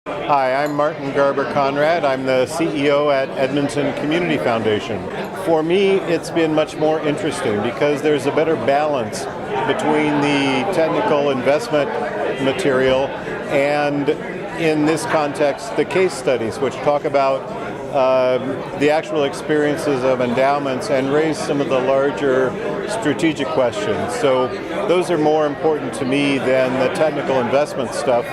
Hi, I'm Martin Garber Conrad. I'm the CEO at Edmonton Community Foundation. For me, it's been much more interesting because there's a better balance between the technical investment material and, in this context, the case studies, which talk about the actual experiences of endowments and raise some of the larger strategic questions. So those are more important to me than the technical investment stuff,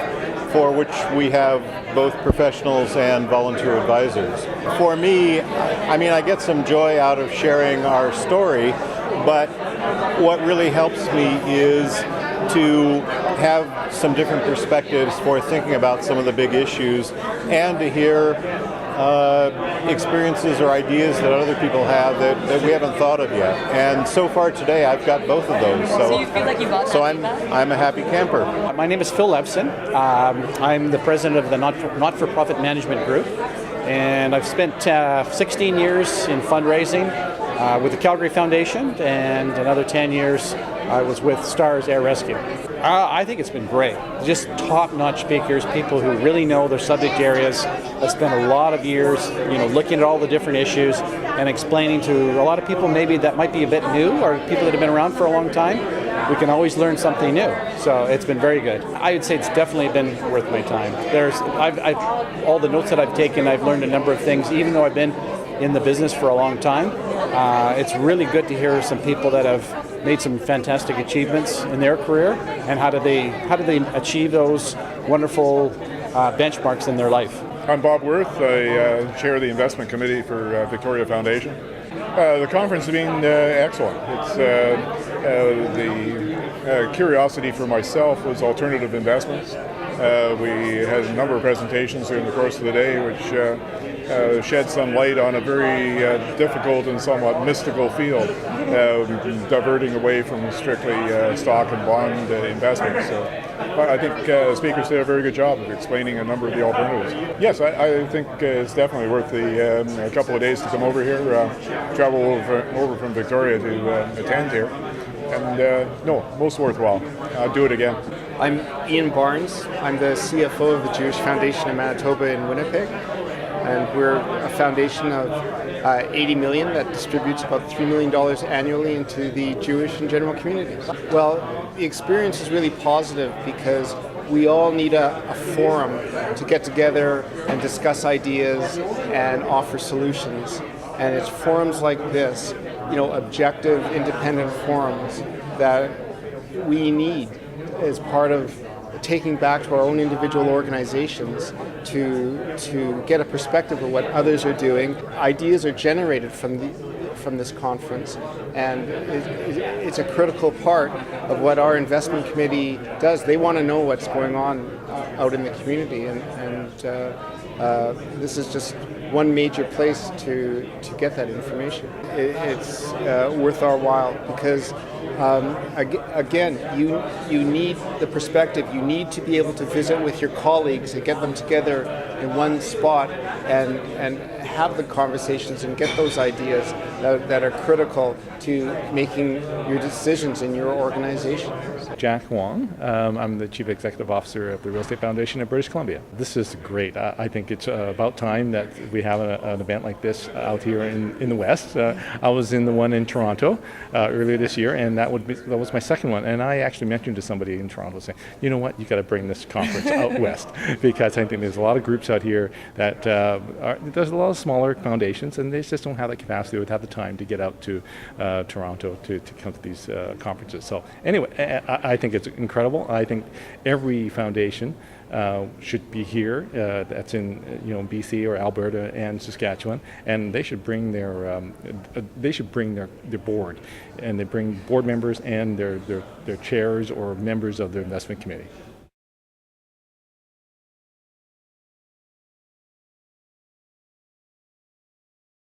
for which we have both professionals and volunteer advisors. For me, I get some joy out of sharing our story, but what really helps me is to have some different perspectives for thinking about some of the big issues and to hear experiences or ideas that other people have that we haven't thought of yet. And so far today, I've got both of those. So you feel like you got that feedback? I'm a happy camper. My name is Philepson. I'm the president of the not-for-profit management group, and I've spent 16 years in fundraising with the Calgary Foundation, and another 10 years I was with Stars Air Rescue. I think it's been great. Just top-notch speakers, people who really know their subject areas. I spent a lot of years, looking at all the different issues and explaining to a lot of people maybe that might be a bit new or people that have been around for a long time. We can always learn something new. So it's been very good. I would say it's definitely been worth my time. All the notes that I've taken, I've learned a number of things, even though I've been in the business for a long time. It's really good to hear some people that have made some fantastic achievements in their career, and how do they achieve those wonderful benchmarks in their life. I'm Bob Worth. I chair the investment committee for Victoria Foundation. The conference has been excellent. It's the curiosity for myself was alternative investments. We had a number of presentations during the course of the day which shed some light on a very difficult and somewhat mystical field, diverting away from strictly stock and bond investments. So I think speakers did a very good job of explaining a number of the alternatives. Yes, I think it's definitely worth the a couple of days to come over here, travel over from Victoria to attend here. And no, most worthwhile. I'll do it again. I'm Ian Barnes. I'm the CFO of the Jewish Foundation in Manitoba in Winnipeg. And we're a foundation of 80 million that distributes about $3 million annually into the Jewish and general communities. Well, the experience is really positive because we all need a forum to get together and discuss ideas and offer solutions. And it's forums like this, objective, independent forums that we need as part of taking back to our own individual organizations to get a perspective of what others are doing. Ideas are generated from this conference, and it's a critical part of what our investment committee does. They want to know what's going on out in the community, and this is just one major place to get that information. It's worth our while because again, you need the perspective. You need to be able to visit with your colleagues and get them together in one spot and have the conversations and get those ideas that are critical to making your decisions in your organization. Jack Wang. I'm the Chief Executive Officer of the Real Estate Foundation of British Columbia. This is great. I think it's about time that we have an event like this out here in the West. I was in the one in Toronto earlier this year, and that was my second one. And I actually mentioned to somebody in Toronto, saying, you know what, you got to bring this conference out West, because I think there's a lot of groups out here that there's a lot of smaller foundations, and they just don't have the capacity or have the time to get out to Toronto to come to these conferences. So anyway, I think it's incredible. I think every foundation should be here. That's in BC or Alberta and Saskatchewan, and they should bring their board, and they bring board members and their chairs or members of their investment committee.